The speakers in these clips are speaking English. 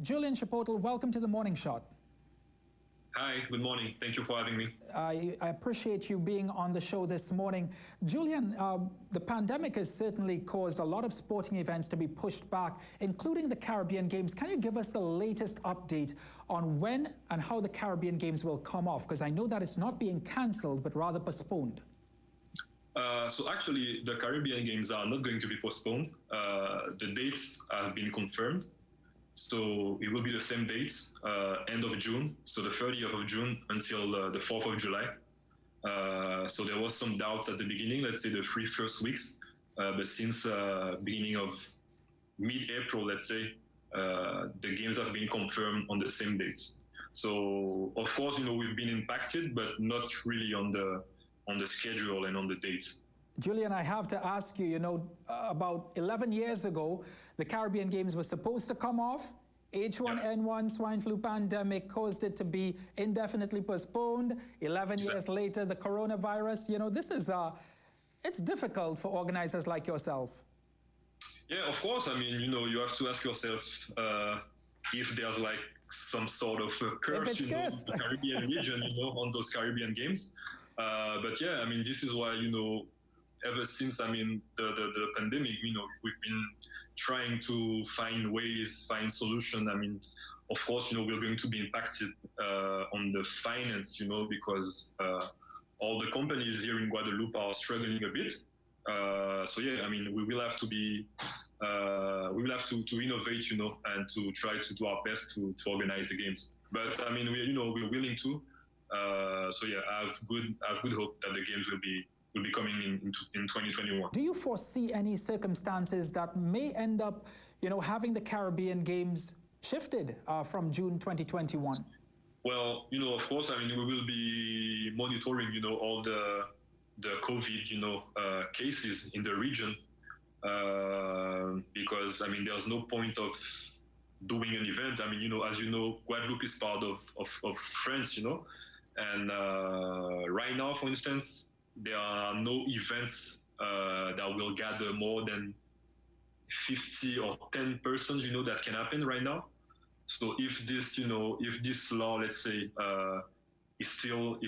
Julien Chipotel, welcome to the Morning Shot. Hi, good morning. Thank you for having me. I appreciate you being on the show this morning. Julien, the pandemic has certainly caused a lot of sporting events to be pushed back, including the Caribbean Games. Can you give us the latest update on when and how the Caribbean Games will come off? Because I know that it's not being cancelled, but rather postponed. So actually, the Caribbean Games are not going to be postponed. The dates have been confirmed. So it will be the same dates, end of June, so the 30th of June until the 4th of July. So there was some doubts at the beginning, let's say the first 3 weeks, but since beginning of mid-April, let's say, the games have been confirmed on the same dates. So of course, we've been impacted, but not really on the schedule and on the dates. Julien, I have to ask you, about 11 years ago, the Caribbean Games were supposed to come off. H1N1 swine flu pandemic caused it to be indefinitely postponed. 11 years later, the coronavirus, this is, it's difficult for organizers like yourself. Yeah, of course. I mean, you have to ask yourself if there's like some sort of curse, in the Caribbean region, on those Caribbean Games. But yeah, I mean, this is why, ever since, the pandemic, we've been trying to find ways, find solutions. I mean, of course, we're going to be impacted on the finance, because all the companies here in Guadeloupe are struggling a bit. So yeah, I mean, we will have to be, we will have to innovate, and to try to do our best to organize the games. But I mean, we're willing to. So yeah, I have good hope that the games will be coming in 2021. Do you foresee any circumstances that may end up, having the Caribbean Games shifted from June 2021? Well, of course, I mean, we will be monitoring, all the COVID, cases in the region, because, I mean, there's no point of doing an event. I mean, as you know, Guadeloupe is part of France, and right now, for instance, there are no events that will gather more than 50 or 10 persons, that can happen right now. So if this, if this law, let's say, is still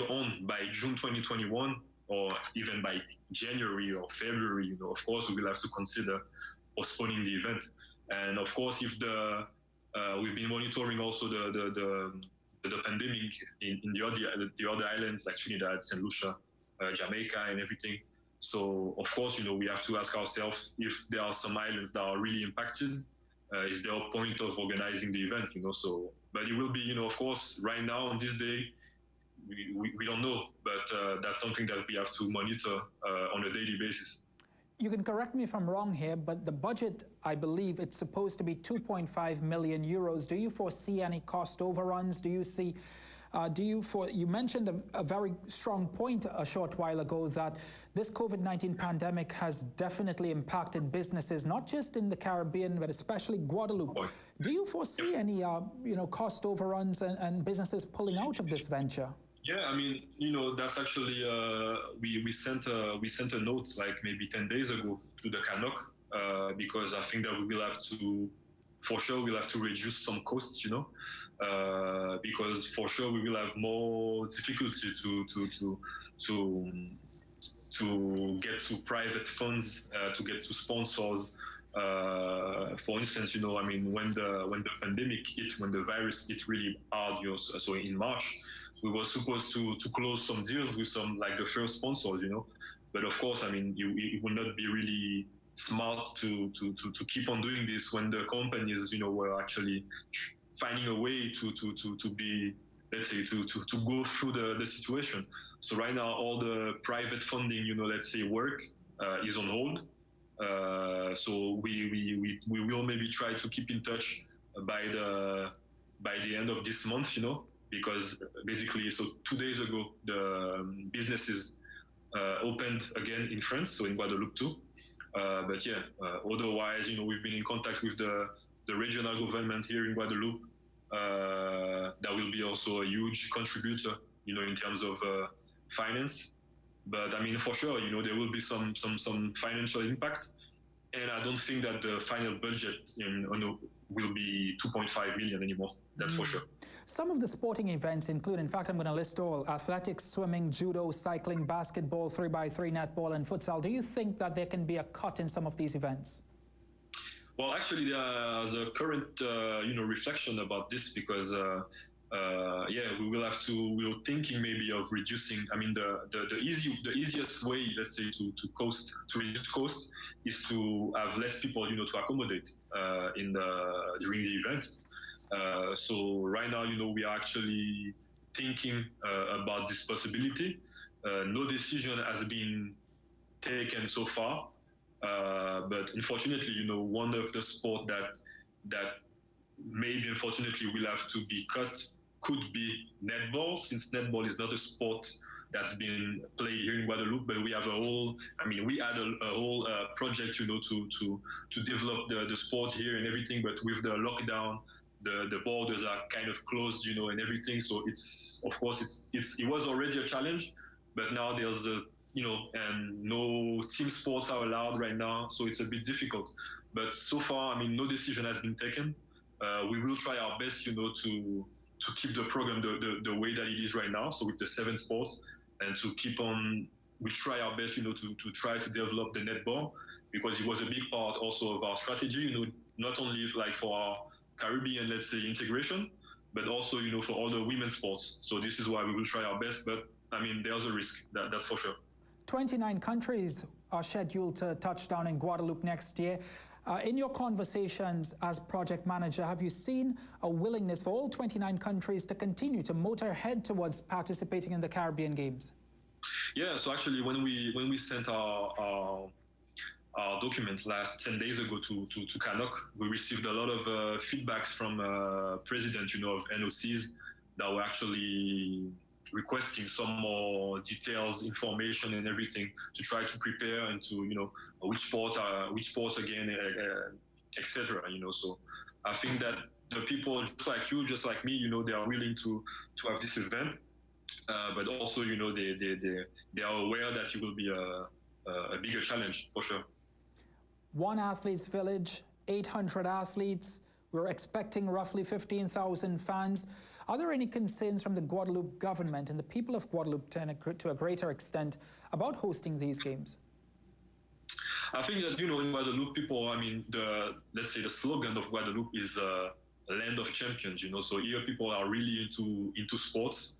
on by June 2021, or even by January or February, of course, we will have to consider postponing the event. And of course, if we've been monitoring also the pandemic in the other islands like Trinidad, St. Lucia, Jamaica, and everything. So of course, we have to ask ourselves if there are some islands that are really impacted. Is there a point of organizing the event? So, but it will be, of course, right now on this day, we don't know, but that's something that we have to monitor on a daily basis. You can correct me if I'm wrong here, but the budget, I believe it's supposed to be 2.5 million euros. Do you foresee any cost overruns? Do you see, you mentioned a very strong point a short while ago that this COVID-19 pandemic has definitely impacted businesses, not just in the Caribbean, but especially Guadeloupe. Do you foresee any, cost overruns and businesses pulling out of this venture? Yeah, I mean, that's actually we sent a note like maybe 10 days ago to the CANOC because I think that we will have to, for sure, we'll have to reduce some costs, because for sure we will have more difficulty to get to private funds, to get to sponsors. For instance, I mean, when the pandemic hit, when the virus hit really hard, so in March, we were supposed to close some deals with some, like the first sponsors, But of course, I mean, it would not be really smart to keep on doing this when the companies, were actually finding a way to be, let's say, to go through the situation. So right now, all the private funding, let's say, work is on hold. So we will maybe try to keep in touch by the end of this month, because basically, so 2 days ago, the businesses opened again in France, so in Guadeloupe too. But yeah, otherwise, we've been in contact with the regional government here in Guadeloupe. That will be also a huge contributor, in terms of finance. But I mean, for sure, there will be some financial impact. and I don't think that the final budget will be 2.5 million anymore. That's for sure. Some of the sporting events include, in fact, I'm going to list all: athletics, swimming, judo, cycling, basketball, 3x3 netball, and futsal. Do you think that there can be a cut in some of these events? Well, actually, there's a current, reflection about this because, we're thinking maybe of reducing. I mean, the easiest way, let's say, to reduce cost is to have less people, to accommodate during the event. So right now, we are actually thinking about this possibility. No decision has been taken so far. But unfortunately, one of the sport that maybe unfortunately will have to be cut could be netball, since netball is not a sport that's been played here in Guadeloupe. But we have we had a whole project, to develop the sport here and everything. But with the lockdown, the borders are kind of closed, and everything. So it was already a challenge, but now there's and no team sports are allowed right now, so it's a bit difficult. But so far, no decision has been taken. We will try our best, to keep the program the way that it is right now, so with the 7 sports, and to keep on. We try our best, to try to develop the netball, because it was a big part also of our strategy, not only like for our Caribbean, let's say, integration, but also, for all the women's sports. So this is why we will try our best, but there's a risk, that's for sure. 29 countries are scheduled to touch down in Guadeloupe next year. In your conversations as project manager, have you seen a willingness for all 29 countries to continue to motor ahead towards participating in the Caribbean Games? Yeah, so actually when we sent our documents last 10 days ago to CANOC, we received a lot of feedbacks from president, of NOCs that were actually requesting some more details, information, and everything to try to prepare into, which sports again, etc. So I think that the people just like you, just like me, they are willing to have this event, but also, they are aware that it will be a bigger challenge for sure. One athletes village, 800 athletes. We're expecting roughly 15,000 fans. Are there any concerns from the Guadeloupe government and the people of Guadeloupe to a greater extent about hosting these games? I think that, in Guadeloupe, people, let's say the slogan of Guadeloupe is a land of champions, so here people are really into sports.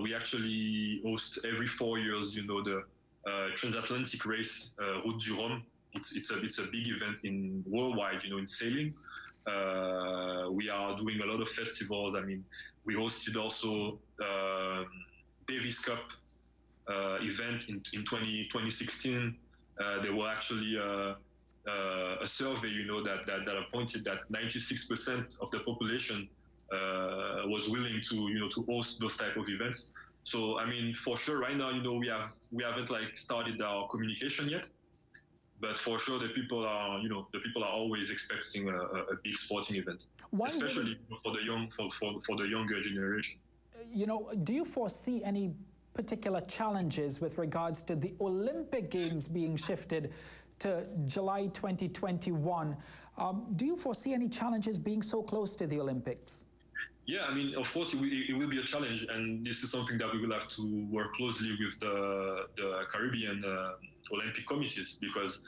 We actually host every 4 years, the transatlantic race, Route du Rhum. It's a big event worldwide, in sailing. We are doing a lot of festivals. We hosted also Davis Cup event in 2016. There were actually a survey, that pointed that 96% of the population was willing to host those type of events. So for sure, right now, we haven't started our communication yet. But for sure, the people are always expecting a big sporting event, especially for the younger generation. Do you foresee any particular challenges with regards to the Olympic Games being shifted to July 2021? Do you foresee any challenges being so close to the Olympics? Yeah, of course, it will be a challenge, and this is something that we will have to work closely with the Caribbean Olympic committees, because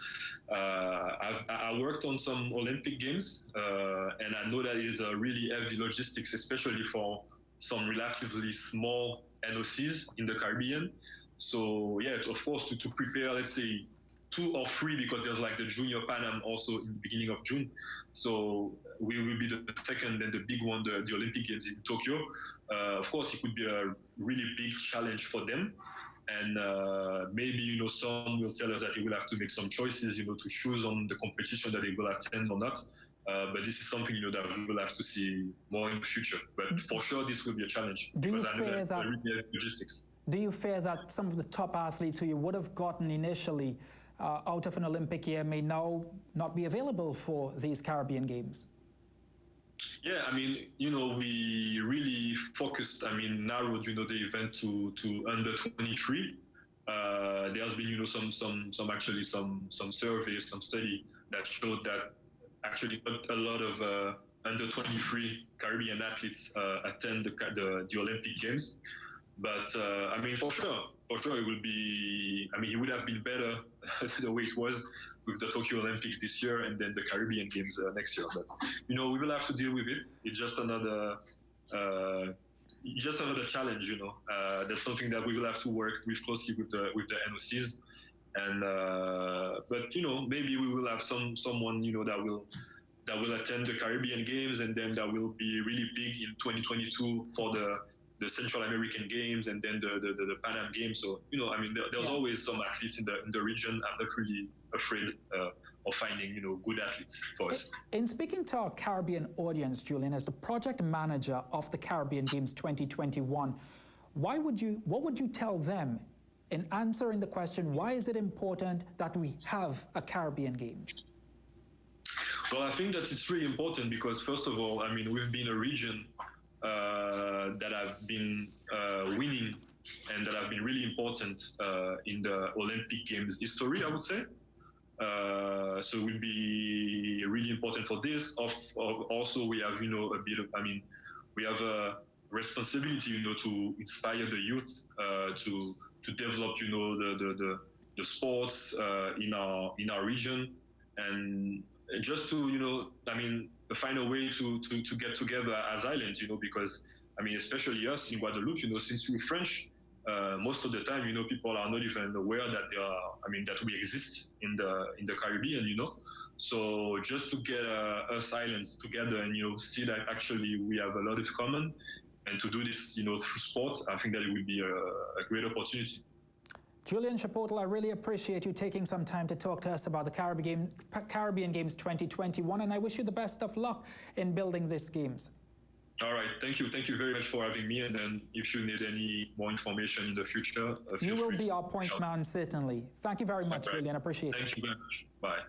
I worked on some Olympic Games, and I know that it is a really heavy logistics, especially for some relatively small NOCs in the Caribbean. So yeah, of course, to prepare, let's say, 2 or 3, because there's the Junior Pan Am also in the beginning of June. So we will be the second and the big one, the Olympic Games in Tokyo. Of course, it could be a really big challenge for them. And maybe, some will tell us that they will have to make some choices, to choose on the competition that they will attend or not. But this is something, that we will have to see more in the future. But for sure, this will be a challenge. Do you fear that logistics. Do you fear that some of the top athletes who you would have gotten initially out of an Olympic year may now not be available for these Caribbean Games? Yeah, we really focused, narrowed, the event to under 23. there has been, some surveys, some study that showed that actually a lot of under 23 Caribbean athletes attend the Olympic Games. But I mean, for sure, it will be. I mean, it would have been better the way it was with the Tokyo Olympics this year and then the Caribbean Games next year. But we will have to deal with it. It's just another challenge. That's something that we will have to work with closely with the NOCs. And but maybe we will have someone that will attend the Caribbean Games, and then that will be really big in 2022 for the Central American Games and then the Pan Am Games. So, there's always some athletes in the region. I'm not really afraid of finding, good athletes for us. In speaking to our Caribbean audience, Julien, as the project manager of the Caribbean Games 2021, what would you tell them in answering the question, why is it important that we have a Caribbean Games? Well, I think that it's really important because, first of all, we've been a region that have been winning and that have been really important in the Olympic Games history, I would say. So it will be really important for this. Also, we have, a bit of, we have a responsibility, to inspire the youth to develop, the sports in our region, and just to, find a way to get together as islands, because, especially us in Guadeloupe, since we're French, most of the time, people are not even aware that they are, that we exist in the Caribbean, So just to get us islands together and, see that actually we have a lot of common, and to do this, through sport, I think that it would be a great opportunity. Julien Chipotel, I really appreciate you taking some time to talk to us about the Caribbean Games 2021, and I wish you the best of luck in building these games. All right, thank you. Thank you very much for having me, and then if you need any more information in the future, you will be our point man, certainly. Thank you very much, Julien. I appreciate it. Thank you very much. Bye.